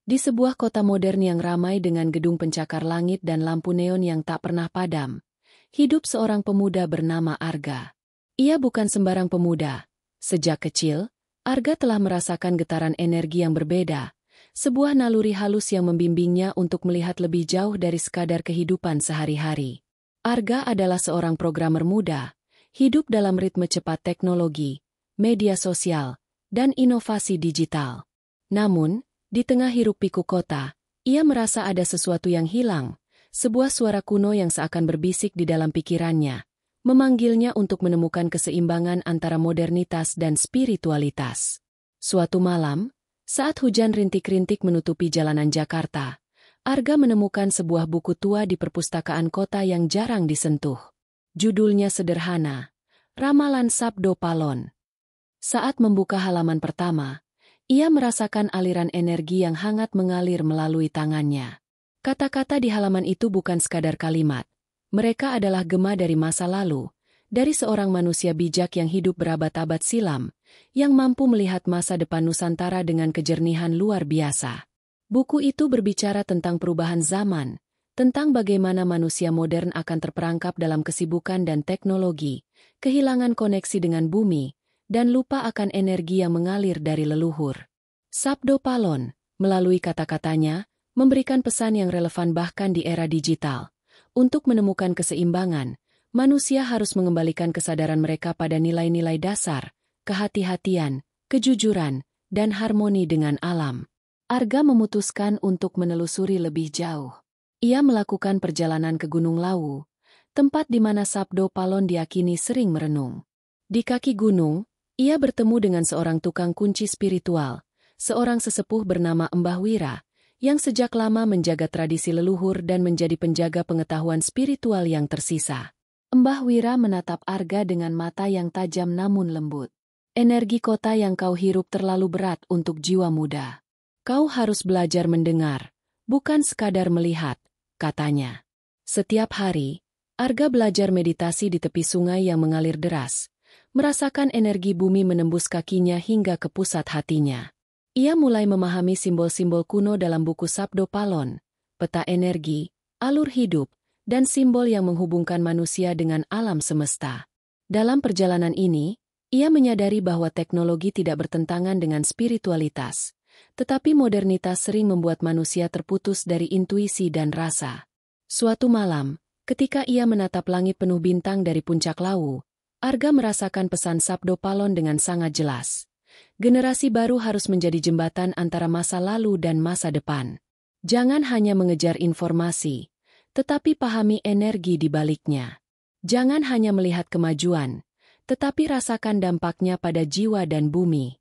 Di sebuah kota modern yang ramai dengan gedung pencakar langit dan lampu neon yang tak pernah padam, hidup seorang pemuda bernama Arga. Ia bukan sembarang pemuda. Sejak kecil, Arga telah merasakan getaran energi yang berbeda, sebuah naluri halus yang membimbingnya untuk melihat lebih jauh dari sekadar kehidupan sehari-hari. Arga adalah seorang programmer muda, hidup dalam ritme cepat teknologi, media sosial, dan inovasi digital. Namun, di tengah hiruk-pikuk kota, ia merasa ada sesuatu yang hilang, sebuah suara kuno yang seakan berbisik di dalam pikirannya, memanggilnya untuk menemukan keseimbangan antara modernitas dan spiritualitas. Suatu malam, saat hujan rintik-rintik menutupi jalanan Jakarta, Arga menemukan sebuah buku tua di perpustakaan kota yang jarang disentuh. Judulnya sederhana, Ramalan Sabdo Palon. Saat membuka halaman pertama, ia merasakan aliran energi yang hangat mengalir melalui tangannya. Kata-kata di halaman itu bukan sekadar kalimat. Mereka adalah gema dari masa lalu, dari seorang manusia bijak yang hidup berabad-abad silam, yang mampu melihat masa depan Nusantara dengan kejernihan luar biasa. Buku itu berbicara tentang perubahan zaman, tentang bagaimana manusia modern akan terperangkap dalam kesibukan dan teknologi, kehilangan koneksi dengan bumi, dan lupa akan energi yang mengalir dari leluhur. Sabdo Palon, melalui kata-katanya, memberikan pesan yang relevan bahkan di era digital. Untuk menemukan keseimbangan, manusia harus mengembalikan kesadaran mereka pada nilai-nilai dasar, kehati-hatian, kejujuran, dan harmoni dengan alam. Arga memutuskan untuk menelusuri lebih jauh. Ia melakukan perjalanan ke Gunung Lawu, tempat di mana Sabdo Palon diyakini sering merenung. Di kaki gunung, ia bertemu dengan seorang tukang kunci spiritual, seorang sesepuh bernama Mbah Wira, yang sejak lama menjaga tradisi leluhur dan menjadi penjaga pengetahuan spiritual yang tersisa. Mbah Wira menatap Arga dengan mata yang tajam namun lembut. Energi kota yang kau hirup terlalu berat untuk jiwa muda. Kau harus belajar mendengar, bukan sekadar melihat, katanya. Setiap hari, Arga belajar meditasi di tepi sungai yang mengalir deras, merasakan energi bumi menembus kakinya hingga ke pusat hatinya. Ia mulai memahami simbol-simbol kuno dalam buku Sabdo Palon, peta energi, alur hidup, dan simbol yang menghubungkan manusia dengan alam semesta. Dalam perjalanan ini, ia menyadari bahwa teknologi tidak bertentangan dengan spiritualitas, tetapi modernitas sering membuat manusia terputus dari intuisi dan rasa. Suatu malam, ketika ia menatap langit penuh bintang dari puncak Lawu, Arga merasakan pesan Sabdo Palon dengan sangat jelas. Generasi baru harus menjadi jembatan antara masa lalu dan masa depan. Jangan hanya mengejar informasi, tetapi pahami energi di baliknya. Jangan hanya melihat kemajuan, tetapi rasakan dampaknya pada jiwa dan bumi.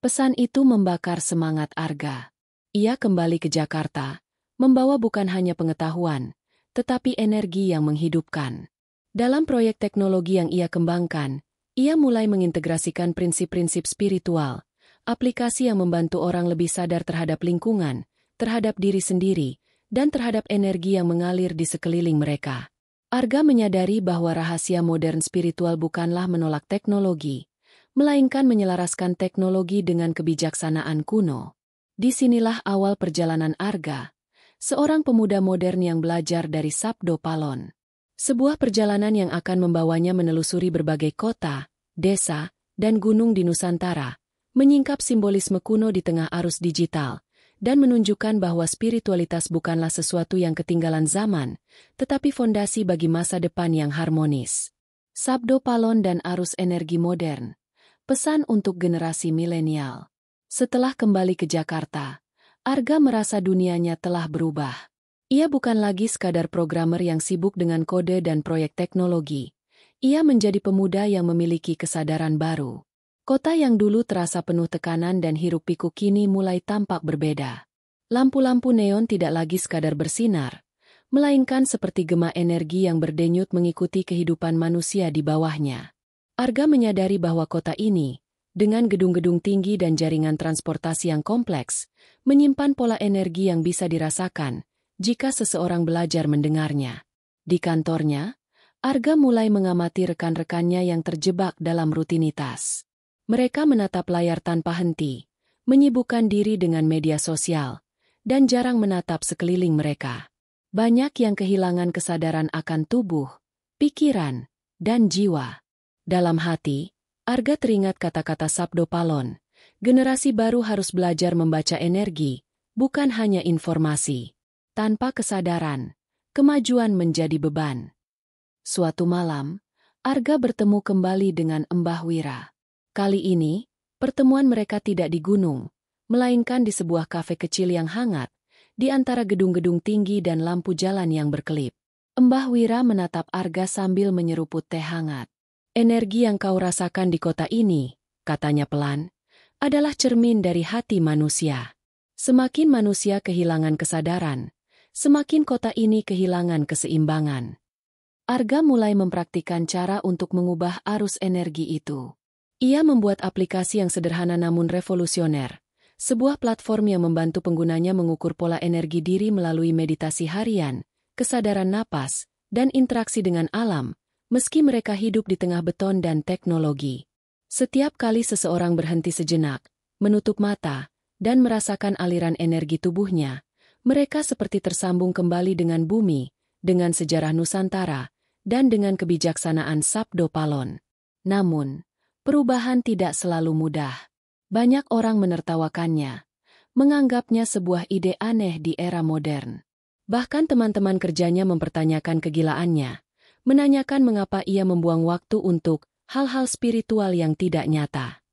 Pesan itu membakar semangat Arga. Ia kembali ke Jakarta, membawa bukan hanya pengetahuan, tetapi energi yang menghidupkan. Dalam proyek teknologi yang ia kembangkan, ia mulai mengintegrasikan prinsip-prinsip spiritual, aplikasi yang membantu orang lebih sadar terhadap lingkungan, terhadap diri sendiri, dan terhadap energi yang mengalir di sekeliling mereka. Arga menyadari bahwa rahasia modern spiritual bukanlah menolak teknologi, melainkan menyelaraskan teknologi dengan kebijaksanaan kuno. Disinilah awal perjalanan Arga, seorang pemuda modern yang belajar dari Sabdo Palon. Sebuah perjalanan yang akan membawanya menelusuri berbagai kota, desa, dan gunung di Nusantara, menyingkap simbolisme kuno di tengah arus digital, dan menunjukkan bahwa spiritualitas bukanlah sesuatu yang ketinggalan zaman, tetapi fondasi bagi masa depan yang harmonis. Sabdo Palon dan arus energi modern. Pesan untuk generasi milenial. Setelah kembali ke Jakarta, Arga merasa dunianya telah berubah. Ia bukan lagi sekadar programmer yang sibuk dengan kode dan proyek teknologi. Ia menjadi pemuda yang memiliki kesadaran baru. Kota yang dulu terasa penuh tekanan dan hiruk-pikuk kini mulai tampak berbeda. Lampu-lampu neon tidak lagi sekadar bersinar, melainkan seperti gema energi yang berdenyut mengikuti kehidupan manusia di bawahnya. Arga menyadari bahwa kota ini, dengan gedung-gedung tinggi dan jaringan transportasi yang kompleks, menyimpan pola energi yang bisa dirasakan jika seseorang belajar mendengarnya. Di kantornya, Arga mulai mengamati rekan-rekannya yang terjebak dalam rutinitas. Mereka menatap layar tanpa henti, menyibukkan diri dengan media sosial, dan jarang menatap sekeliling mereka. Banyak yang kehilangan kesadaran akan tubuh, pikiran, dan jiwa. Dalam hati, Arga teringat kata-kata Sabdo Palon. Generasi baru harus belajar membaca energi, bukan hanya informasi. Tanpa kesadaran, kemajuan menjadi beban. Suatu malam, Arga bertemu kembali dengan Mbah Wira. Kali ini, pertemuan mereka tidak di gunung, melainkan di sebuah kafe kecil yang hangat, di antara gedung-gedung tinggi dan lampu jalan yang berkelip. Mbah Wira menatap Arga sambil menyeruput teh hangat. Energi yang kau rasakan di kota ini, katanya pelan, adalah cermin dari hati manusia. Semakin manusia kehilangan kesadaran, semakin kota ini kehilangan keseimbangan. Arga mulai mempraktikkan cara untuk mengubah arus energi itu. Ia membuat aplikasi yang sederhana namun revolusioner. Sebuah platform yang membantu penggunanya mengukur pola energi diri melalui meditasi harian, kesadaran napas, dan interaksi dengan alam, meski mereka hidup di tengah beton dan teknologi. Setiap kali seseorang berhenti sejenak, menutup mata, dan merasakan aliran energi tubuhnya, mereka seperti tersambung kembali dengan bumi, dengan sejarah Nusantara, dan dengan kebijaksanaan Sabdo Palon. Namun, perubahan tidak selalu mudah. Banyak orang menertawakannya, menganggapnya sebuah ide aneh di era modern. Bahkan teman-teman kerjanya mempertanyakan kegilaannya, menanyakan mengapa ia membuang waktu untuk hal-hal spiritual yang tidak nyata.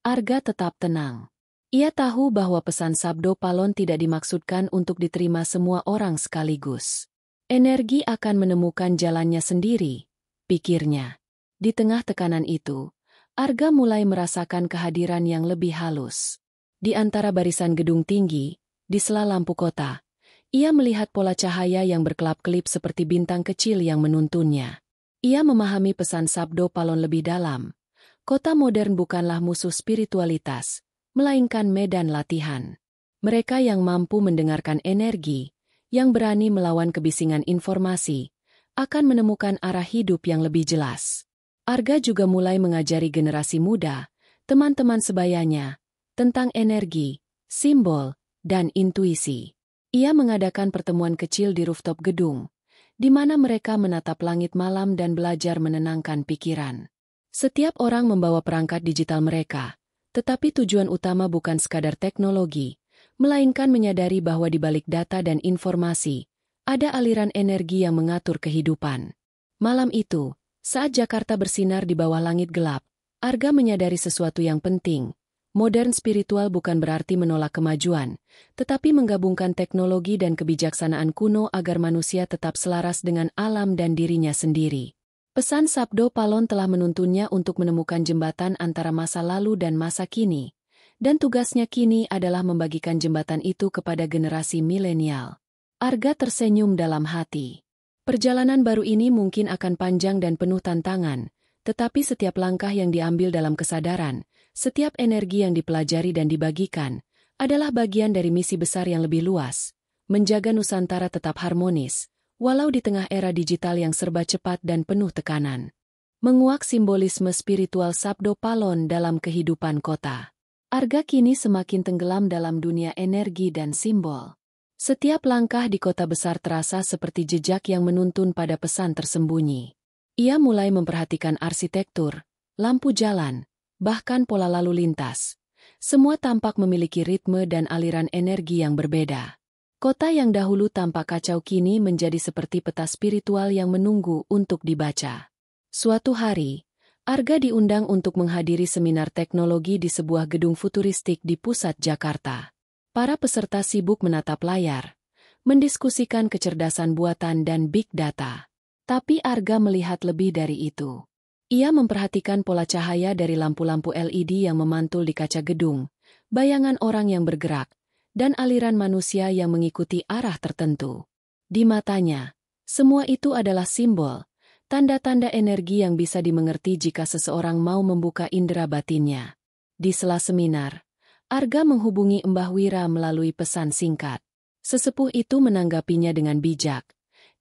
Arga tetap tenang. Ia tahu bahwa pesan Sabdo Palon tidak dimaksudkan untuk diterima semua orang sekaligus. Energi akan menemukan jalannya sendiri, pikirnya. Di tengah tekanan itu, Arga mulai merasakan kehadiran yang lebih halus. Di antara barisan gedung tinggi, di sela lampu kota, ia melihat pola cahaya yang berkelap-kelip seperti bintang kecil yang menuntunnya. Ia memahami pesan Sabdo Palon lebih dalam. Kota modern bukanlah musuh spiritualitas, melainkan medan latihan. Mereka yang mampu mendengarkan energi, yang berani melawan kebisingan informasi, akan menemukan arah hidup yang lebih jelas. Arga juga mulai mengajari generasi muda, teman-teman sebayanya, tentang energi, simbol, dan intuisi. Ia mengadakan pertemuan kecil di rooftop gedung, di mana mereka menatap langit malam dan belajar menenangkan pikiran. Setiap orang membawa perangkat digital mereka, tetapi tujuan utama bukan sekadar teknologi, melainkan menyadari bahwa di balik data dan informasi, ada aliran energi yang mengatur kehidupan. Malam itu, saat Jakarta bersinar di bawah langit gelap, Arga menyadari sesuatu yang penting. Modern spiritual bukan berarti menolak kemajuan, tetapi menggabungkan teknologi dan kebijaksanaan kuno agar manusia tetap selaras dengan alam dan dirinya sendiri. Pesan Sabdo Palon telah menuntunnya untuk menemukan jembatan antara masa lalu dan masa kini, dan tugasnya kini adalah membagikan jembatan itu kepada generasi milenial. Arga tersenyum dalam hati. Perjalanan baru ini mungkin akan panjang dan penuh tantangan, tetapi setiap langkah yang diambil dalam kesadaran, setiap energi yang dipelajari dan dibagikan, adalah bagian dari misi besar yang lebih luas, menjaga Nusantara tetap harmonis, walau di tengah era digital yang serba cepat dan penuh tekanan. Menguak simbolisme spiritual Sabdo Palon dalam kehidupan kota. Arga kini semakin tenggelam dalam dunia energi dan simbol. Setiap langkah di kota besar terasa seperti jejak yang menuntun pada pesan tersembunyi. Ia mulai memperhatikan arsitektur, lampu jalan, bahkan pola lalu lintas. Semua tampak memiliki ritme dan aliran energi yang berbeda. Kota yang dahulu tampak kacau kini menjadi seperti peta spiritual yang menunggu untuk dibaca. Suatu hari, Arga diundang untuk menghadiri seminar teknologi di sebuah gedung futuristik di pusat Jakarta. Para peserta sibuk menatap layar, mendiskusikan kecerdasan buatan dan big data. Tapi Arga melihat lebih dari itu. Ia memperhatikan pola cahaya dari lampu-lampu LED yang memantul di kaca gedung, bayangan orang yang bergerak, dan aliran manusia yang mengikuti arah tertentu. Di matanya, semua itu adalah simbol, tanda-tanda energi yang bisa dimengerti jika seseorang mau membuka indera batinnya. Di sela seminar, Arga menghubungi Mbah Wira melalui pesan singkat. Sesepuh itu menanggapinya dengan bijak.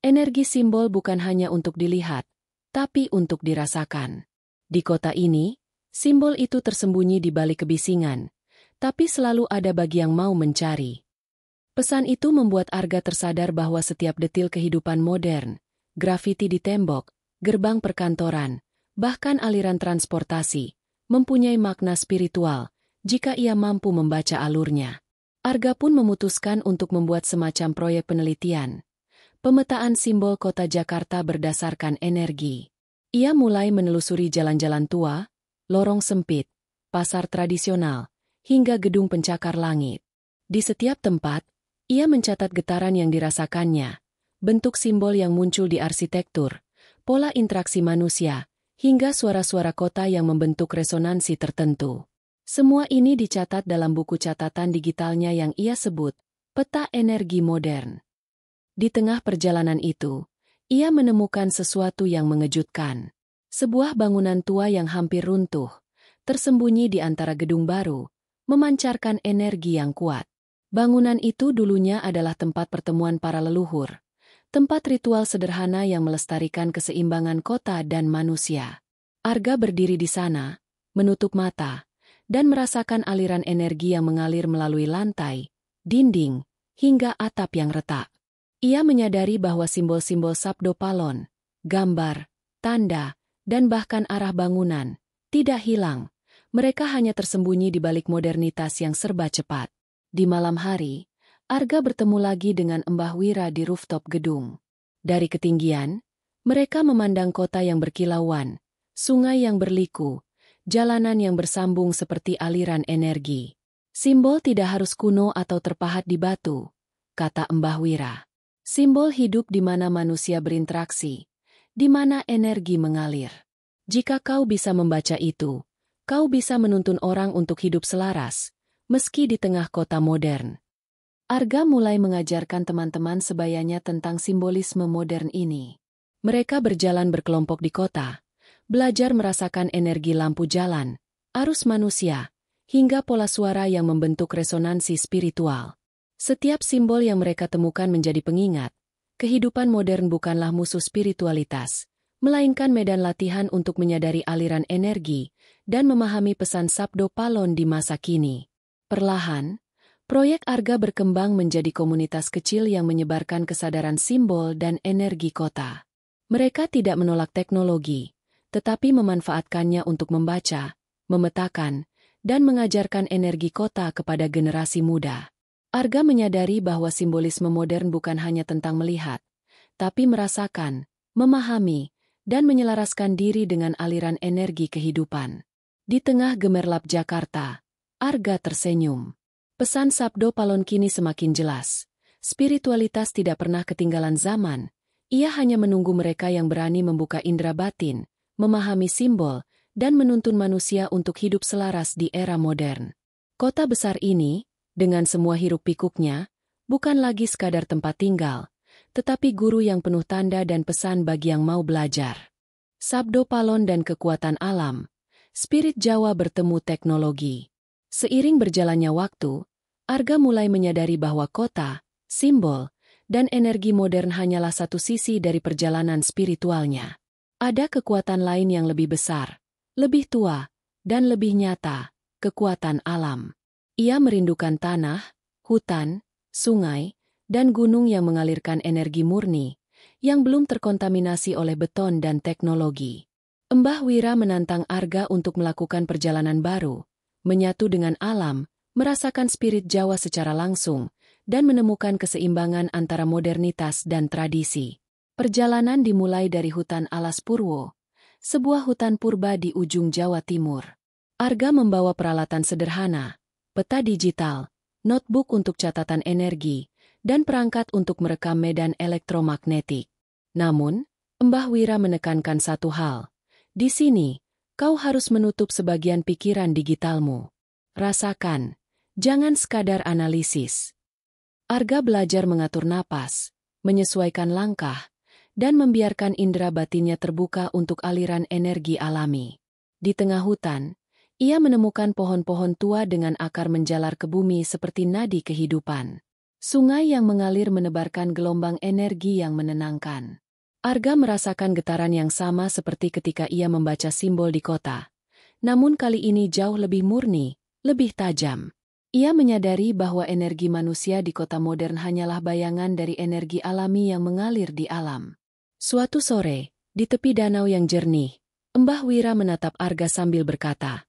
Energi simbol bukan hanya untuk dilihat, tapi untuk dirasakan. Di kota ini, simbol itu tersembunyi di balik kebisingan, tapi selalu ada bagi yang mau mencari. Pesan itu membuat Arga tersadar bahwa setiap detil kehidupan modern, grafiti di tembok, gerbang perkantoran, bahkan aliran transportasi, mempunyai makna spiritual jika ia mampu membaca alurnya. Arga pun memutuskan untuk membuat semacam proyek penelitian, pemetaan simbol kota Jakarta berdasarkan energi. Ia mulai menelusuri jalan-jalan tua, lorong sempit, pasar tradisional, hingga gedung pencakar langit. Di setiap tempat, ia mencatat getaran yang dirasakannya, bentuk simbol yang muncul di arsitektur, pola interaksi manusia, hingga suara-suara kota yang membentuk resonansi tertentu. Semua ini dicatat dalam buku catatan digitalnya yang ia sebut Peta Energi Modern. Di tengah perjalanan itu, ia menemukan sesuatu yang mengejutkan. Sebuah bangunan tua yang hampir runtuh, tersembunyi di antara gedung baru, memancarkan energi yang kuat. Bangunan itu dulunya adalah tempat pertemuan para leluhur, tempat ritual sederhana yang melestarikan keseimbangan kota dan manusia. Arga berdiri di sana, menutup mata, dan merasakan aliran energi yang mengalir melalui lantai, dinding, hingga atap yang retak. Ia menyadari bahwa simbol-simbol sabdo palon, gambar, tanda, dan bahkan arah bangunan tidak hilang. Mereka hanya tersembunyi di balik modernitas yang serba cepat. Di malam hari, Arga bertemu lagi dengan Mbah Wira di rooftop gedung. Dari ketinggian, mereka memandang kota yang berkilauan, sungai yang berliku, jalanan yang bersambung seperti aliran energi. Simbol tidak harus kuno atau terpahat di batu, kata Mbah Wira. Simbol hidup di mana manusia berinteraksi, di mana energi mengalir. Jika kau bisa membaca itu, kau bisa menuntun orang untuk hidup selaras, meski di tengah kota modern. Arga mulai mengajarkan teman-teman sebayanya tentang simbolisme modern ini. Mereka berjalan berkelompok di kota, belajar merasakan energi lampu jalan, arus manusia, hingga pola suara yang membentuk resonansi spiritual. Setiap simbol yang mereka temukan menjadi pengingat, kehidupan modern bukanlah musuh spiritualitas, melainkan medan latihan untuk menyadari aliran energi dan memahami pesan sabdo palon di masa kini. Perlahan, proyek Arga berkembang menjadi komunitas kecil yang menyebarkan kesadaran simbol dan energi kota. Mereka tidak menolak teknologi, tetapi memanfaatkannya untuk membaca, memetakan, dan mengajarkan energi kota kepada generasi muda. Arga menyadari bahwa simbolisme modern bukan hanya tentang melihat, tapi merasakan, memahami, dan menyelaraskan diri dengan aliran energi kehidupan. Di tengah gemerlap Jakarta, Arga tersenyum. Pesan sabdo palon kini semakin jelas. Spiritualitas tidak pernah ketinggalan zaman. Ia hanya menunggu mereka yang berani membuka indera batin, memahami simbol, dan menuntun manusia untuk hidup selaras di era modern. Kota besar ini, dengan semua hiruk-pikuknya, bukan lagi sekadar tempat tinggal, tetapi guru yang penuh tanda dan pesan bagi yang mau belajar. Sabdo palon dan kekuatan alam, spirit Jawa bertemu teknologi. Seiring berjalannya waktu, Arga mulai menyadari bahwa kota, simbol, dan energi modern hanyalah satu sisi dari perjalanan spiritualnya. Ada kekuatan lain yang lebih besar, lebih tua, dan lebih nyata, kekuatan alam. Ia merindukan tanah, hutan, sungai, dan gunung yang mengalirkan energi murni, yang belum terkontaminasi oleh beton dan teknologi. Mbah Wira menantang Arga untuk melakukan perjalanan baru, menyatu dengan alam, merasakan spirit Jawa secara langsung, dan menemukan keseimbangan antara modernitas dan tradisi. Perjalanan dimulai dari hutan Alas Purwo, sebuah hutan purba di ujung Jawa Timur. Arga membawa peralatan sederhana, peta digital, notebook untuk catatan energi, dan perangkat untuk merekam medan elektromagnetik. Namun, Mbah Wira menekankan satu hal. Di sini, kau harus menutup sebagian pikiran digitalmu. Rasakan, jangan sekadar analisis. Arga belajar mengatur napas, menyesuaikan langkah, dan membiarkan indera batinnya terbuka untuk aliran energi alami. Di tengah hutan, ia menemukan pohon-pohon tua dengan akar menjalar ke bumi seperti nadi kehidupan. Sungai yang mengalir menebarkan gelombang energi yang menenangkan. Arga merasakan getaran yang sama seperti ketika ia membaca simbol di kota. Namun kali ini jauh lebih murni, lebih tajam. Ia menyadari bahwa energi manusia di kota modern hanyalah bayangan dari energi alami yang mengalir di alam. Suatu sore, di tepi danau yang jernih, Mbah Wira menatap Arga sambil berkata,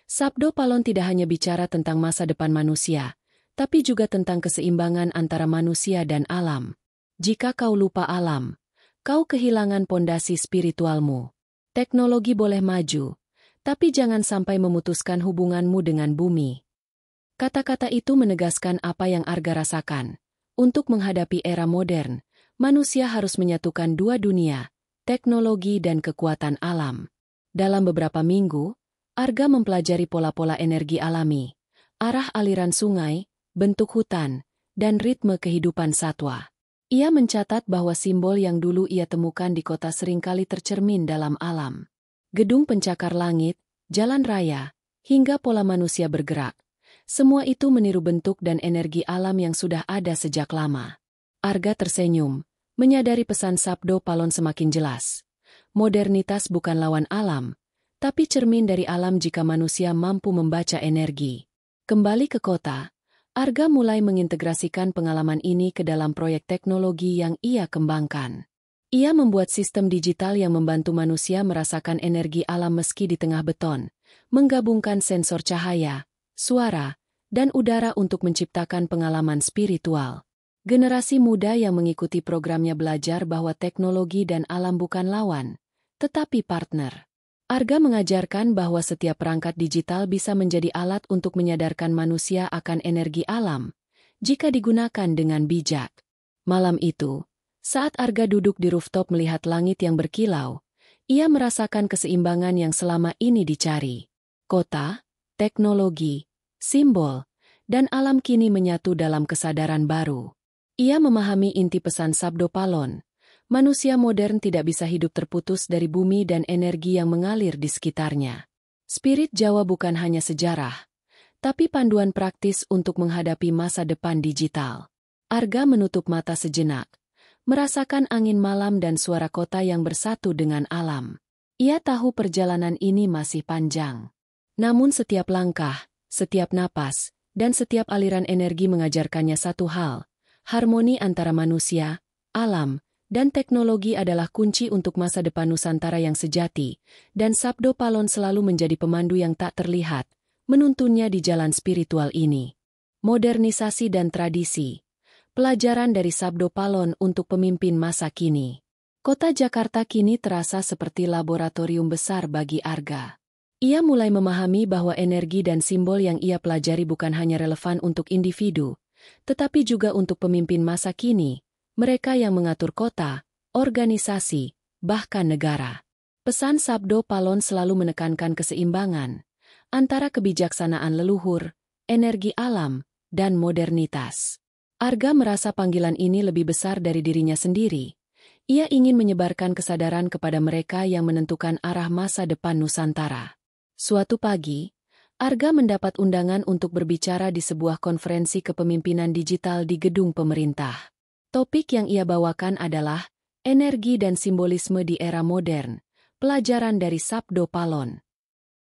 "Sabdo Palon tidak hanya bicara tentang masa depan manusia, tapi juga tentang keseimbangan antara manusia dan alam. Jika kau lupa alam, kau kehilangan pondasi spiritualmu. Teknologi boleh maju, tapi jangan sampai memutuskan hubunganmu dengan bumi." Kata-kata itu menegaskan apa yang Arga rasakan. Untuk menghadapi era modern, manusia harus menyatukan dua dunia, teknologi dan kekuatan alam. Dalam beberapa minggu, Arga mempelajari pola-pola energi alami, arah aliran sungai, bentuk hutan, dan ritme kehidupan satwa. Ia mencatat bahwa simbol yang dulu ia temukan di kota seringkali tercermin dalam alam. Gedung pencakar langit, jalan raya, hingga pola manusia bergerak. Semua itu meniru bentuk dan energi alam yang sudah ada sejak lama. Arga tersenyum, menyadari pesan Sabdo Palon semakin jelas. Modernitas bukan lawan alam, tapi cermin dari alam jika manusia mampu membaca energi. Kembali ke kota, Arga mulai mengintegrasikan pengalaman ini ke dalam proyek teknologi yang ia kembangkan. Ia membuat sistem digital yang membantu manusia merasakan energi alam meski di tengah beton, menggabungkan sensor cahaya, suara, dan udara untuk menciptakan pengalaman spiritual. Generasi muda yang mengikuti programnya belajar bahwa teknologi dan alam bukan lawan, tetapi partner. Arga mengajarkan bahwa setiap perangkat digital bisa menjadi alat untuk menyadarkan manusia akan energi alam, jika digunakan dengan bijak. Malam itu, saat Arga duduk di rooftop melihat langit yang berkilau, ia merasakan keseimbangan yang selama ini dicari. Kota, teknologi, simbol, dan alam kini menyatu dalam kesadaran baru. Ia memahami inti pesan Sabdo Palon. Manusia modern tidak bisa hidup terputus dari bumi dan energi yang mengalir di sekitarnya. Spirit Jawa bukan hanya sejarah, tapi panduan praktis untuk menghadapi masa depan digital. Arga menutup mata sejenak, merasakan angin malam dan suara kota yang bersatu dengan alam. Ia tahu perjalanan ini masih panjang. Namun setiap langkah, setiap napas, dan setiap aliran energi mengajarkannya satu hal: harmoni antara manusia, alam, dan teknologi adalah kunci untuk masa depan Nusantara yang sejati, dan Sabdo Palon selalu menjadi pemandu yang tak terlihat, menuntunnya di jalan spiritual ini. Modernisasi dan tradisi. Pelajaran dari Sabdo Palon untuk pemimpin masa kini. Kota Jakarta kini terasa seperti laboratorium besar bagi Arga. Ia mulai memahami bahwa energi dan simbol yang ia pelajari bukan hanya relevan untuk individu, tetapi juga untuk pemimpin masa kini, mereka yang mengatur kota, organisasi, bahkan negara. Pesan Sabdo Palon selalu menekankan keseimbangan antara kebijaksanaan leluhur, energi alam, dan modernitas. Arga merasa panggilan ini lebih besar dari dirinya sendiri. Ia ingin menyebarkan kesadaran kepada mereka yang menentukan arah masa depan Nusantara. Suatu pagi, Arga mendapat undangan untuk berbicara di sebuah konferensi kepemimpinan digital di gedung pemerintah. Topik yang ia bawakan adalah energi dan simbolisme di era modern, pelajaran dari Sabdo Palon.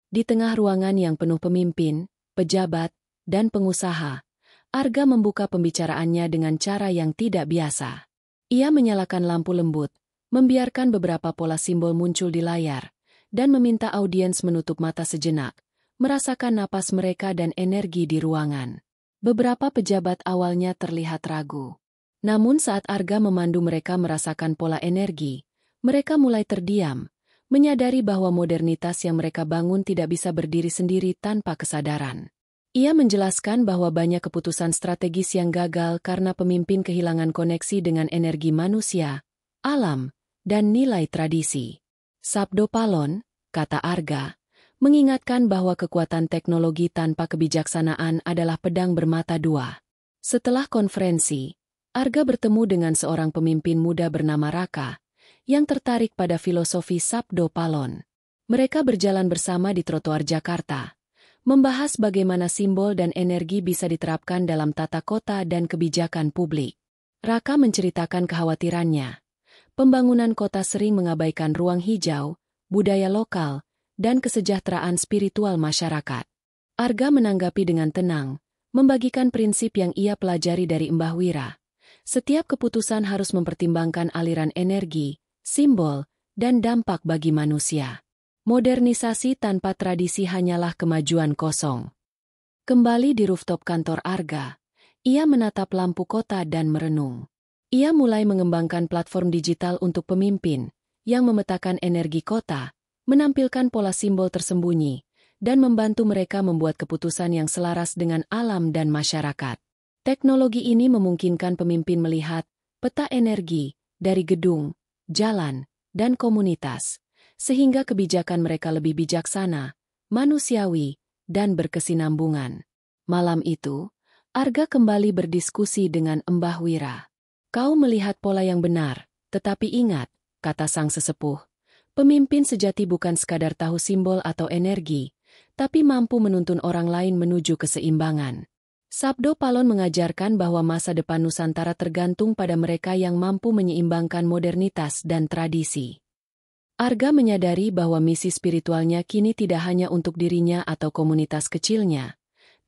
Di tengah ruangan yang penuh pemimpin, pejabat, dan pengusaha, Arga membuka pembicaraannya dengan cara yang tidak biasa. Ia menyalakan lampu lembut, membiarkan beberapa pola simbol muncul di layar, dan meminta audiens menutup mata sejenak, merasakan napas mereka dan energi di ruangan. Beberapa pejabat awalnya terlihat ragu. Namun saat Arga memandu mereka merasakan pola energi, mereka mulai terdiam, menyadari bahwa modernitas yang mereka bangun tidak bisa berdiri sendiri tanpa kesadaran. Ia menjelaskan bahwa banyak keputusan strategis yang gagal karena pemimpin kehilangan koneksi dengan energi manusia, alam, dan nilai tradisi. Sabdo Palon, kata Arga, mengingatkan bahwa kekuatan teknologi tanpa kebijaksanaan adalah pedang bermata dua. Setelah konferensi, Arga bertemu dengan seorang pemimpin muda bernama Raka, yang tertarik pada filosofi Sabdo Palon. Mereka berjalan bersama di trotoar Jakarta, membahas bagaimana simbol dan energi bisa diterapkan dalam tata kota dan kebijakan publik. Raka menceritakan kekhawatirannya. Pembangunan kota sering mengabaikan ruang hijau, budaya lokal, dan kesejahteraan spiritual masyarakat. Arga menanggapi dengan tenang, membagikan prinsip yang ia pelajari dari Mbah Wira. Setiap keputusan harus mempertimbangkan aliran energi, simbol, dan dampak bagi manusia. Modernisasi tanpa tradisi hanyalah kemajuan kosong. Kembali di rooftop kantor Arga, ia menatap lampu kota dan merenung. Ia mulai mengembangkan platform digital untuk pemimpin, yang memetakan energi kota, menampilkan pola simbol tersembunyi, dan membantu mereka membuat keputusan yang selaras dengan alam dan masyarakat. Teknologi ini memungkinkan pemimpin melihat peta energi dari gedung, jalan, dan komunitas, sehingga kebijakan mereka lebih bijaksana, manusiawi, dan berkesinambungan. Malam itu, Arga kembali berdiskusi dengan Mbah Wira. Kau melihat pola yang benar, tetapi ingat, kata sang sesepuh, pemimpin sejati bukan sekadar tahu simbol atau energi, tapi mampu menuntun orang lain menuju keseimbangan. Sabdo Palon mengajarkan bahwa masa depan Nusantara tergantung pada mereka yang mampu menyeimbangkan modernitas dan tradisi. Arga menyadari bahwa misi spiritualnya kini tidak hanya untuk dirinya atau komunitas kecilnya,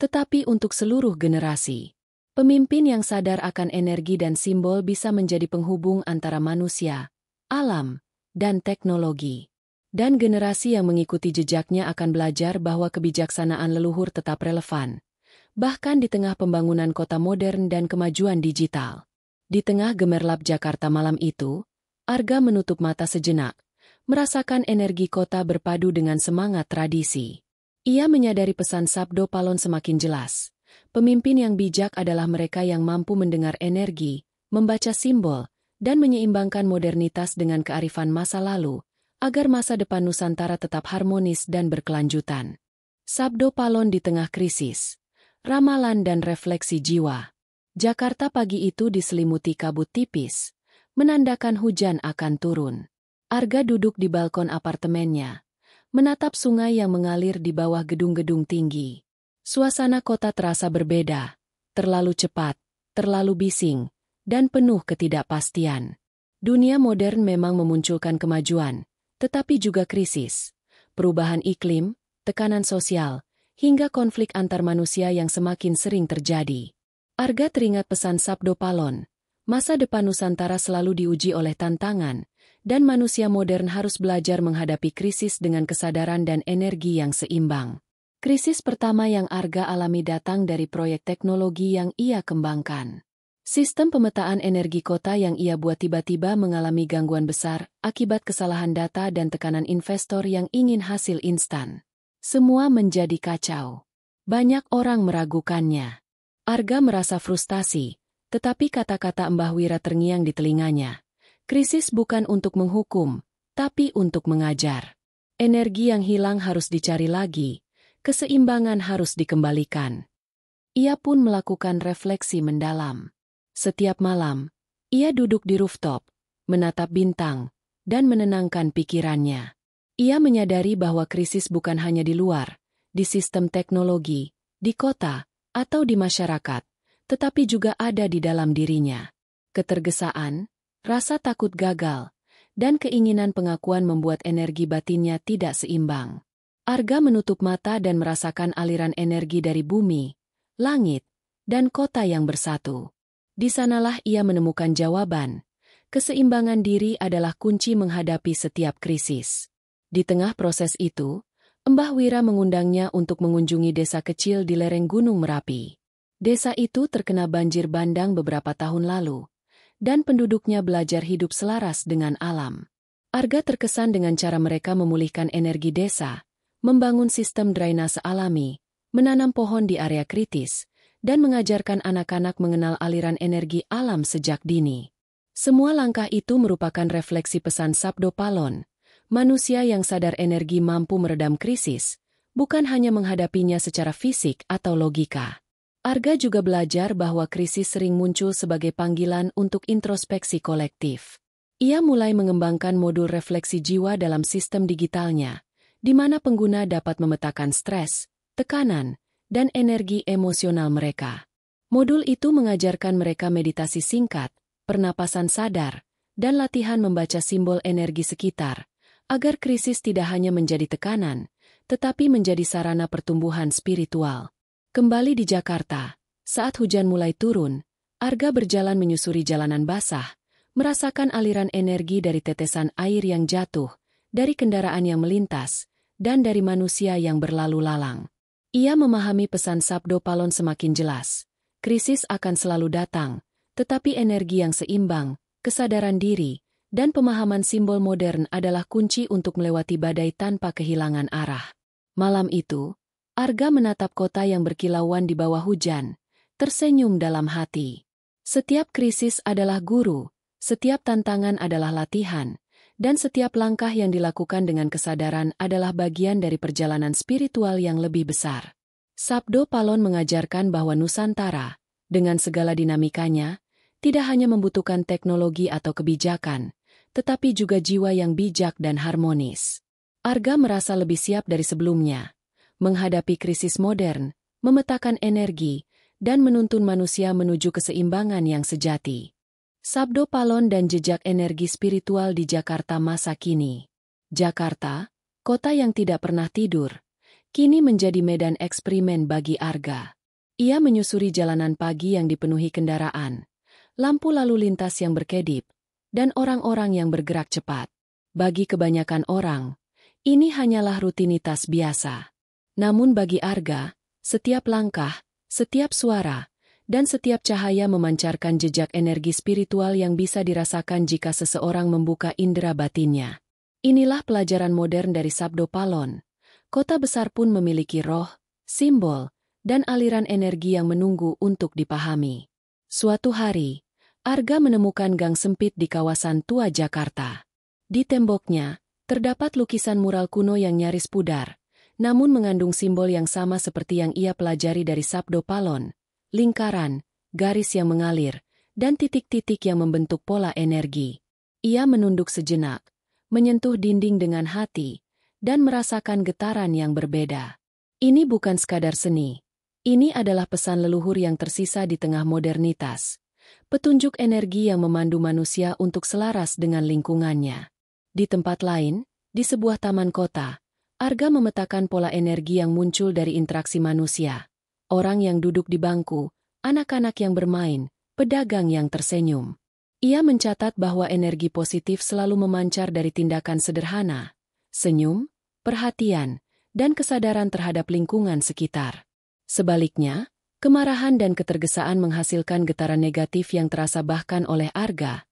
tetapi untuk seluruh generasi. Pemimpin yang sadar akan energi dan simbol bisa menjadi penghubung antara manusia, alam, dan teknologi. Dan generasi yang mengikuti jejaknya akan belajar bahwa kebijaksanaan leluhur tetap relevan, bahkan di tengah pembangunan kota modern dan kemajuan digital. Di tengah gemerlap Jakarta malam itu, Arga menutup mata sejenak, merasakan energi kota berpadu dengan semangat tradisi. Ia menyadari pesan Sabdo Palon semakin jelas. Pemimpin yang bijak adalah mereka yang mampu mendengar energi, membaca simbol, dan menyeimbangkan modernitas dengan kearifan masa lalu, agar masa depan Nusantara tetap harmonis dan berkelanjutan. Sabdo Palon di tengah krisis, ramalan dan refleksi jiwa. Jakarta pagi itu diselimuti kabut tipis, menandakan hujan akan turun. Arga duduk di balkon apartemennya, menatap sungai yang mengalir di bawah gedung-gedung tinggi. Suasana kota terasa berbeda, terlalu cepat, terlalu bising, dan penuh ketidakpastian. Dunia modern memang memunculkan kemajuan, tetapi juga krisis, perubahan iklim, tekanan sosial, hingga konflik antar manusia yang semakin sering terjadi. Arga teringat pesan Sabdo Palon, masa depan Nusantara selalu diuji oleh tantangan, dan manusia modern harus belajar menghadapi krisis dengan kesadaran dan energi yang seimbang. Krisis pertama yang Arga alami datang dari proyek teknologi yang ia kembangkan. Sistem pemetaan energi kota yang ia buat tiba-tiba mengalami gangguan besar akibat kesalahan data dan tekanan investor yang ingin hasil instan. Semua menjadi kacau. Banyak orang meragukannya. Arga merasa frustasi, tetapi kata-kata Mbah Wira terngiang di telinganya. Krisis bukan untuk menghukum, tapi untuk mengajar. Energi yang hilang harus dicari lagi. Keseimbangan harus dikembalikan. Ia pun melakukan refleksi mendalam. Setiap malam, ia duduk di rooftop, menatap bintang, dan menenangkan pikirannya. Ia menyadari bahwa krisis bukan hanya di luar, di sistem teknologi, di kota, atau di masyarakat, tetapi juga ada di dalam dirinya. Ketergesaan, rasa takut gagal, dan keinginan pengakuan membuat energi batinnya tidak seimbang. Arga menutup mata dan merasakan aliran energi dari bumi, langit, dan kota yang bersatu. Di sanalah ia menemukan jawaban. Keseimbangan diri adalah kunci menghadapi setiap krisis. Di tengah proses itu, Mbah Wira mengundangnya untuk mengunjungi desa kecil di lereng Gunung Merapi. Desa itu terkena banjir bandang beberapa tahun lalu, dan penduduknya belajar hidup selaras dengan alam. Arga terkesan dengan cara mereka memulihkan energi desa, membangun sistem drainase alami, menanam pohon di area kritis, dan mengajarkan anak-anak mengenal aliran energi alam sejak dini. Semua langkah itu merupakan refleksi pesan Sabdo Palon, manusia yang sadar energi mampu meredam krisis, bukan hanya menghadapinya secara fisik atau logika. Arga juga belajar bahwa krisis sering muncul sebagai panggilan untuk introspeksi kolektif. Ia mulai mengembangkan modul refleksi jiwa dalam sistem digitalnya, di mana pengguna dapat memetakan stres, tekanan, dan energi emosional mereka. Modul itu mengajarkan mereka meditasi singkat, pernapasan sadar, dan latihan membaca simbol energi sekitar, agar krisis tidak hanya menjadi tekanan, tetapi menjadi sarana pertumbuhan spiritual. Kembali di Jakarta, Saat hujan mulai turun, Arga berjalan menyusuri jalanan basah, merasakan aliran energi dari tetesan air yang jatuh, dari kendaraan yang melintas, dan dari manusia yang berlalu lalang. Ia memahami pesan Sabdo Palon semakin jelas. Krisis akan selalu datang, tetapi energi yang seimbang, kesadaran diri, dan pemahaman simbol modern adalah kunci untuk melewati badai tanpa kehilangan arah. Malam itu, Arga menatap kota yang berkilauan di bawah hujan, tersenyum dalam hati. Setiap krisis adalah guru, setiap tantangan adalah latihan, dan setiap langkah yang dilakukan dengan kesadaran adalah bagian dari perjalanan spiritual yang lebih besar. Sabdo Palon mengajarkan bahwa Nusantara, dengan segala dinamikanya, tidak hanya membutuhkan teknologi atau kebijakan, tetapi juga jiwa yang bijak dan harmonis. Arga merasa lebih siap dari sebelumnya, menghadapi krisis modern, memetakan energi, dan menuntun manusia menuju keseimbangan yang sejati. Sabdo Palon dan jejak energi spiritual di Jakarta masa kini. Jakarta, kota yang tidak pernah tidur, kini menjadi medan eksperimen bagi Arga. Ia menyusuri jalanan pagi yang dipenuhi kendaraan, lampu lalu lintas yang berkedip, dan orang-orang yang bergerak cepat. Bagi kebanyakan orang, ini hanyalah rutinitas biasa. Namun bagi Arga, setiap langkah, setiap suara, dan setiap cahaya memancarkan jejak energi spiritual yang bisa dirasakan jika seseorang membuka indera batinnya. Inilah pelajaran modern dari Sabdo Palon. Kota besar pun memiliki roh, simbol, dan aliran energi yang menunggu untuk dipahami. Suatu hari, Arga menemukan gang sempit di kawasan tua Jakarta. Di temboknya, terdapat lukisan mural kuno yang nyaris pudar, namun mengandung simbol yang sama seperti yang ia pelajari dari Sabdo Palon, lingkaran, garis yang mengalir, dan titik-titik yang membentuk pola energi. Ia menunduk sejenak, menyentuh dinding dengan hati, dan merasakan getaran yang berbeda. Ini bukan sekadar seni. Ini adalah pesan leluhur yang tersisa di tengah modernitas. Petunjuk energi yang memandu manusia untuk selaras dengan lingkungannya. Di tempat lain, di sebuah taman kota, Arga memetakan pola energi yang muncul dari interaksi manusia. Orang yang duduk di bangku, anak-anak yang bermain, pedagang yang tersenyum. Ia mencatat bahwa energi positif selalu memancar dari tindakan sederhana, senyum, perhatian, dan kesadaran terhadap lingkungan sekitar. Sebaliknya, kemarahan dan ketergesaan menghasilkan getaran negatif yang terasa bahkan oleh Arga.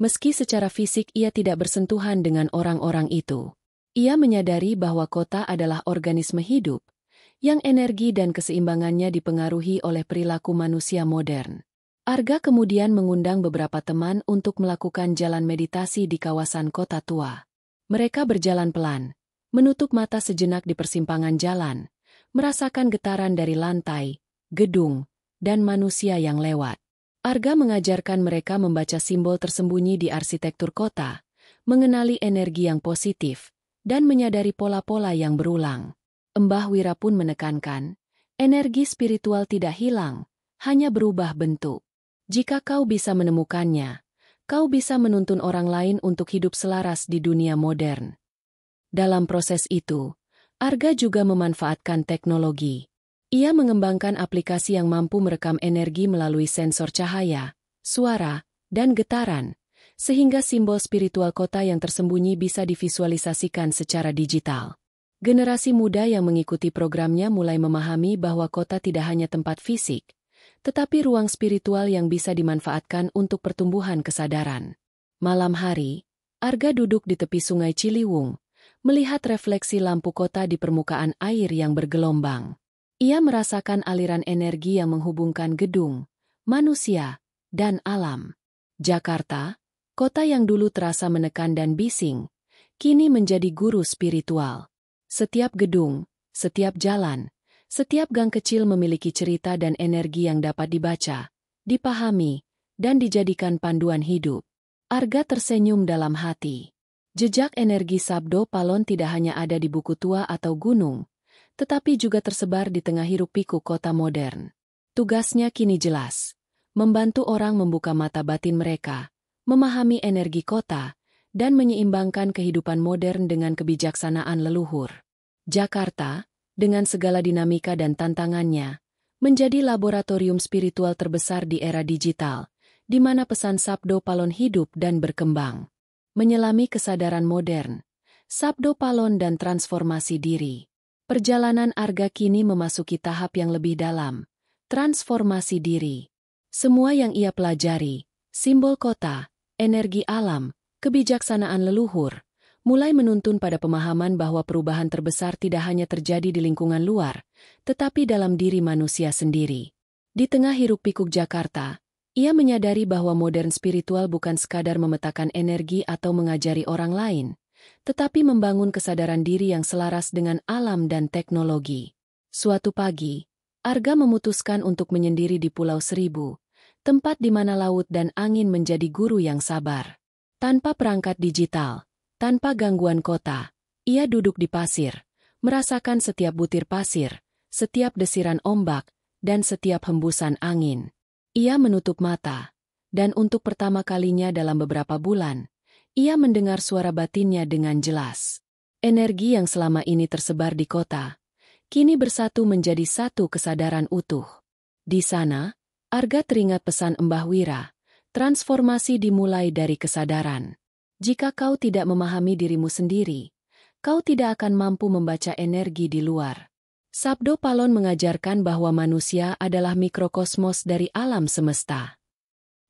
Meski secara fisik ia tidak bersentuhan dengan orang-orang itu. Ia menyadari bahwa kota adalah organisme hidup, yang energi dan keseimbangannya dipengaruhi oleh perilaku manusia modern. Arga kemudian mengundang beberapa teman untuk melakukan jalan meditasi di kawasan kota tua. Mereka berjalan pelan, menutup mata sejenak di persimpangan jalan, merasakan getaran dari lantai, gedung, dan manusia yang lewat. Arga mengajarkan mereka membaca simbol tersembunyi di arsitektur kota, mengenali energi yang positif, dan menyadari pola-pola yang berulang. Mbah Wira pun menekankan, energi spiritual tidak hilang, hanya berubah bentuk. Jika kau bisa menemukannya, kau bisa menuntun orang lain untuk hidup selaras di dunia modern. Dalam proses itu, Arga juga memanfaatkan teknologi. Ia mengembangkan aplikasi yang mampu merekam energi melalui sensor cahaya, suara, dan getaran, sehingga simbol spiritual kota yang tersembunyi bisa divisualisasikan secara digital. Generasi muda yang mengikuti programnya mulai memahami bahwa kota tidak hanya tempat fisik, tetapi ruang spiritual yang bisa dimanfaatkan untuk pertumbuhan kesadaran. Malam hari, Arga duduk di tepi sungai Ciliwung, melihat refleksi lampu kota di permukaan air yang bergelombang. Ia merasakan aliran energi yang menghubungkan gedung, manusia, dan alam. Jakarta, kota yang dulu terasa menekan dan bising, kini menjadi guru spiritual. Setiap gedung, setiap jalan, setiap gang kecil memiliki cerita dan energi yang dapat dibaca, dipahami, dan dijadikan panduan hidup. Arga tersenyum dalam hati. Jejak energi Sabdo Palon tidak hanya ada di buku tua atau gunung, tetapi juga tersebar di tengah hiruk-pikuk kota modern. Tugasnya kini jelas, membantu orang membuka mata batin mereka, memahami energi kota, dan menyeimbangkan kehidupan modern dengan kebijaksanaan leluhur. Jakarta, dengan segala dinamika dan tantangannya, menjadi laboratorium spiritual terbesar di era digital, di mana pesan Sabdo Palon hidup dan berkembang. Menyelami kesadaran modern, Sabdo Palon dan transformasi diri. Perjalanan Arga kini memasuki tahap yang lebih dalam, transformasi diri. Semua yang ia pelajari, simbol kota, energi alam, kebijaksanaan leluhur, mulai menuntun pada pemahaman bahwa perubahan terbesar tidak hanya terjadi di lingkungan luar, tetapi dalam diri manusia sendiri. Di tengah hiruk-pikuk Jakarta, ia menyadari bahwa modern spiritual bukan sekadar memetakan energi atau mengajari orang lain, tetapi membangun kesadaran diri yang selaras dengan alam dan teknologi. Suatu pagi, Arga memutuskan untuk menyendiri di Pulau Seribu, tempat di mana laut dan angin menjadi guru yang sabar. Tanpa perangkat digital, tanpa gangguan kota, ia duduk di pasir, merasakan setiap butir pasir, setiap desiran ombak, dan setiap hembusan angin. Ia menutup mata, dan untuk pertama kalinya dalam beberapa bulan, ia mendengar suara batinnya dengan jelas. Energi yang selama ini tersebar di kota, kini bersatu menjadi satu kesadaran utuh. Di sana, Arga teringat pesan Mbah Wira, transformasi dimulai dari kesadaran. Jika kau tidak memahami dirimu sendiri, kau tidak akan mampu membaca energi di luar. Sabdo Palon mengajarkan bahwa manusia adalah mikrokosmos dari alam semesta.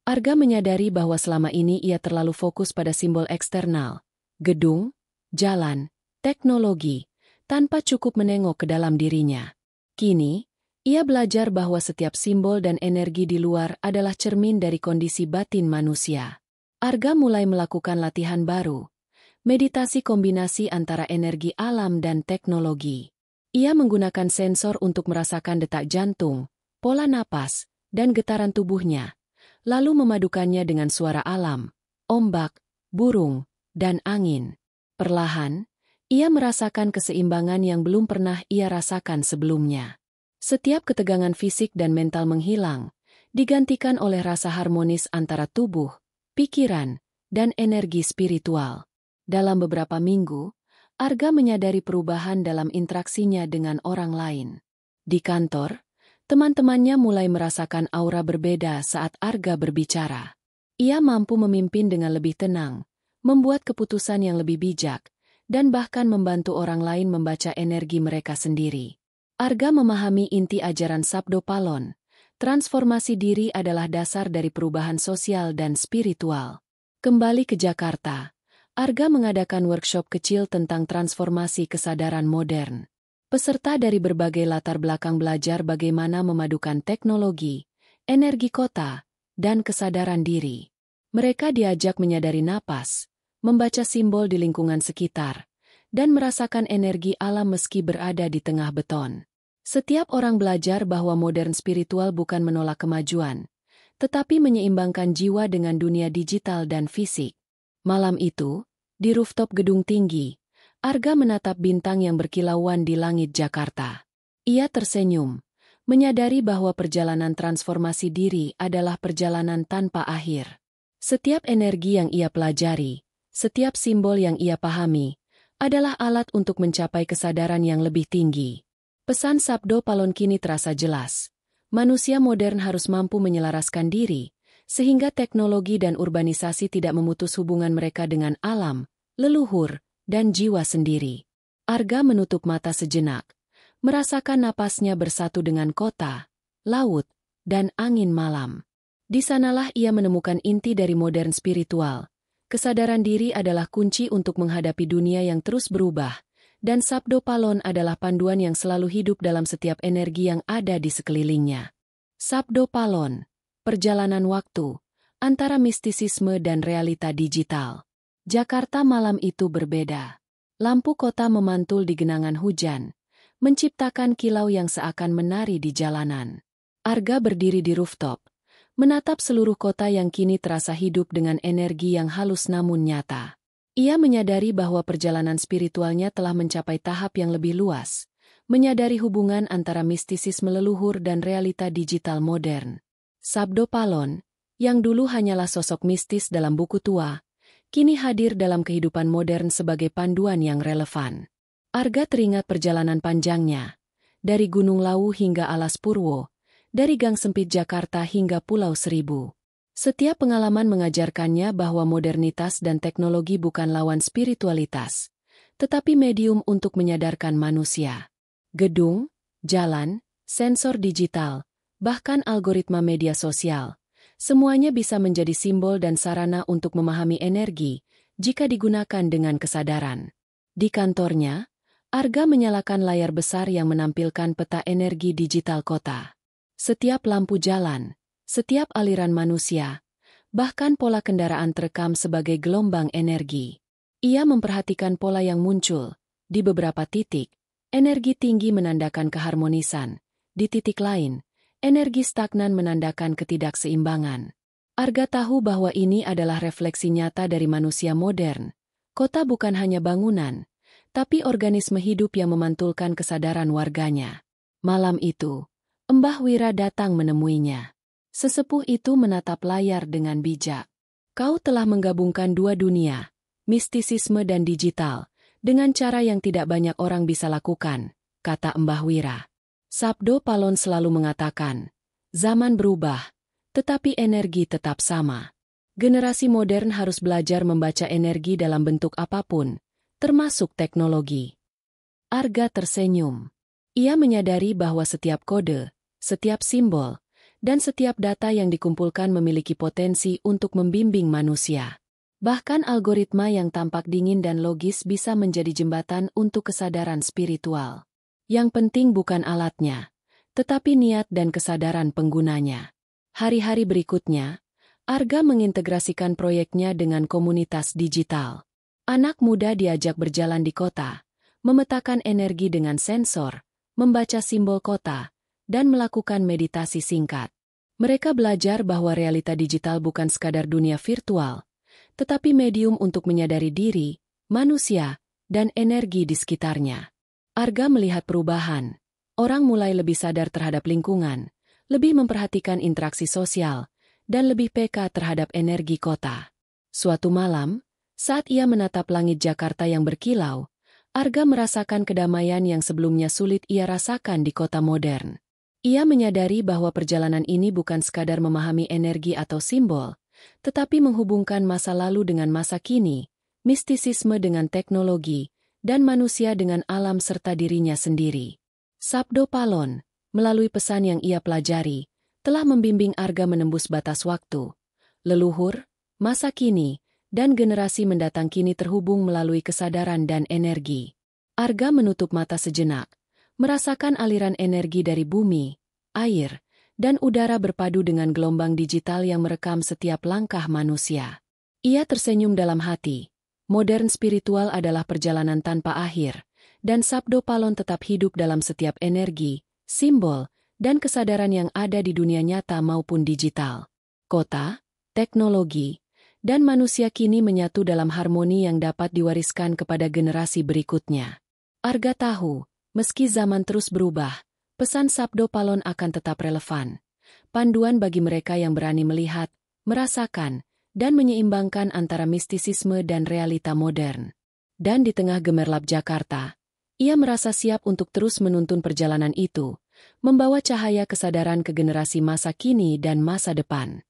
Arga menyadari bahwa selama ini ia terlalu fokus pada simbol eksternal, gedung, jalan, teknologi, tanpa cukup menengok ke dalam dirinya. Kini, ia belajar bahwa setiap simbol dan energi di luar adalah cermin dari kondisi batin manusia. Arga mulai melakukan latihan baru, meditasi kombinasi antara energi alam dan teknologi. Ia menggunakan sensor untuk merasakan detak jantung, pola napas, dan getaran tubuhnya, lalu memadukannya dengan suara alam, ombak, burung, dan angin. Perlahan, ia merasakan keseimbangan yang belum pernah ia rasakan sebelumnya. Setiap ketegangan fisik dan mental menghilang, digantikan oleh rasa harmonis antara tubuh, pikiran, dan energi spiritual. Dalam beberapa minggu, Arga menyadari perubahan dalam interaksinya dengan orang lain. Di kantor, teman-temannya mulai merasakan aura berbeda saat Arga berbicara. Ia mampu memimpin dengan lebih tenang, membuat keputusan yang lebih bijak, dan bahkan membantu orang lain membaca energi mereka sendiri. Arga memahami inti ajaran Sabdo Palon. Transformasi diri adalah dasar dari perubahan sosial dan spiritual. Kembali ke Jakarta, Arga mengadakan workshop kecil tentang transformasi kesadaran modern. Peserta dari berbagai latar belakang belajar bagaimana memadukan teknologi, energi kota, dan kesadaran diri. Mereka diajak menyadari napas, membaca simbol di lingkungan sekitar, dan merasakan energi alam meski berada di tengah beton. Setiap orang belajar bahwa modern spiritual bukan menolak kemajuan, tetapi menyeimbangkan jiwa dengan dunia digital dan fisik. Malam itu, di rooftop gedung tinggi, Arga menatap bintang yang berkilauan di langit Jakarta. Ia tersenyum, menyadari bahwa perjalanan transformasi diri adalah perjalanan tanpa akhir. Setiap energi yang ia pelajari, setiap simbol yang ia pahami, adalah alat untuk mencapai kesadaran yang lebih tinggi. Pesan Sabdo Palon kini terasa jelas. Manusia modern harus mampu menyelaraskan diri, sehingga teknologi dan urbanisasi tidak memutus hubungan mereka dengan alam, leluhur, dan jiwa sendiri. Arga menutup mata sejenak, merasakan napasnya bersatu dengan kota, laut, dan angin malam. Di sanalah ia menemukan inti dari modern spiritual. Kesadaran diri adalah kunci untuk menghadapi dunia yang terus berubah, dan Sabdo Palon adalah panduan yang selalu hidup dalam setiap energi yang ada di sekelilingnya. Sabdo Palon, perjalanan waktu, antara mistisisme dan realita digital. Jakarta malam itu berbeda. Lampu kota memantul di genangan hujan, menciptakan kilau yang seakan menari di jalanan. Arga berdiri di rooftop, menatap seluruh kota yang kini terasa hidup dengan energi yang halus namun nyata. Ia menyadari bahwa perjalanan spiritualnya telah mencapai tahap yang lebih luas, menyadari hubungan antara mistisisme leluhur dan realita digital modern. Sabdo Palon, yang dulu hanyalah sosok mistis dalam buku tua, kini hadir dalam kehidupan modern sebagai panduan yang relevan. Arga teringat perjalanan panjangnya, dari Gunung Lawu hingga Alas Purwo, dari Gang Sempit Jakarta hingga Pulau Seribu. Setiap pengalaman mengajarkannya bahwa modernitas dan teknologi bukan lawan spiritualitas, tetapi medium untuk menyadarkan manusia. Gedung, jalan, sensor digital, bahkan algoritma media sosial, semuanya bisa menjadi simbol dan sarana untuk memahami energi jika digunakan dengan kesadaran. Di kantornya, Arga menyalakan layar besar yang menampilkan peta energi digital kota. Setiap lampu jalan, setiap aliran manusia, bahkan pola kendaraan terekam sebagai gelombang energi. Ia memperhatikan pola yang muncul. Di beberapa titik, energi tinggi menandakan keharmonisan. Di titik lain, energi stagnan menandakan ketidakseimbangan. Arga tahu bahwa ini adalah refleksi nyata dari manusia modern. Kota bukan hanya bangunan, tapi organisme hidup yang memantulkan kesadaran warganya. Malam itu, Mbah Wira datang menemuinya. Sesepuh itu menatap layar dengan bijak. Kau telah menggabungkan dua dunia, mistisisme dan digital, dengan cara yang tidak banyak orang bisa lakukan, kata Mbah Wira. Sabdo Palon selalu mengatakan, zaman berubah, tetapi energi tetap sama. Generasi modern harus belajar membaca energi dalam bentuk apapun, termasuk teknologi. Arga tersenyum. Ia menyadari bahwa setiap kode, setiap simbol, dan setiap data yang dikumpulkan memiliki potensi untuk membimbing manusia. Bahkan algoritma yang tampak dingin dan logis bisa menjadi jembatan untuk kesadaran spiritual. Yang penting bukan alatnya, tetapi niat dan kesadaran penggunanya. Hari-hari berikutnya, Arga mengintegrasikan proyeknya dengan komunitas digital. Anak muda diajak berjalan di kota, memetakan energi dengan sensor, membaca simbol kota, dan melakukan meditasi singkat. Mereka belajar bahwa realita digital bukan sekadar dunia virtual, tetapi medium untuk menyadari diri, manusia, dan energi di sekitarnya. Arga melihat perubahan. Orang mulai lebih sadar terhadap lingkungan, lebih memperhatikan interaksi sosial, dan lebih peka terhadap energi kota. Suatu malam, saat ia menatap langit Jakarta yang berkilau, Arga merasakan kedamaian yang sebelumnya sulit ia rasakan di kota modern. Ia menyadari bahwa perjalanan ini bukan sekadar memahami energi atau simbol, tetapi menghubungkan masa lalu dengan masa kini, mistisisme dengan teknologi, dan manusia dengan alam serta dirinya sendiri. Sabdo Palon, melalui pesan yang ia pelajari, telah membimbing Arga menembus batas waktu. Leluhur, masa kini, dan generasi mendatang kini terhubung melalui kesadaran dan energi. Arga menutup mata sejenak, merasakan aliran energi dari bumi, air, dan udara berpadu dengan gelombang digital yang merekam setiap langkah manusia. Ia tersenyum dalam hati. Modern spiritual adalah perjalanan tanpa akhir, dan Sabdo Palon tetap hidup dalam setiap energi, simbol, dan kesadaran yang ada di dunia nyata maupun digital. Kota, teknologi, dan manusia kini menyatu dalam harmoni yang dapat diwariskan kepada generasi berikutnya. Arga tahu, meski zaman terus berubah, pesan Sabdo Palon akan tetap relevan. Panduan bagi mereka yang berani melihat, merasakan, dan menyeimbangkan antara mistisisme dan realita modern. Dan di tengah gemerlap Jakarta, ia merasa siap untuk terus menuntun perjalanan itu, membawa cahaya kesadaran ke generasi masa kini dan masa depan.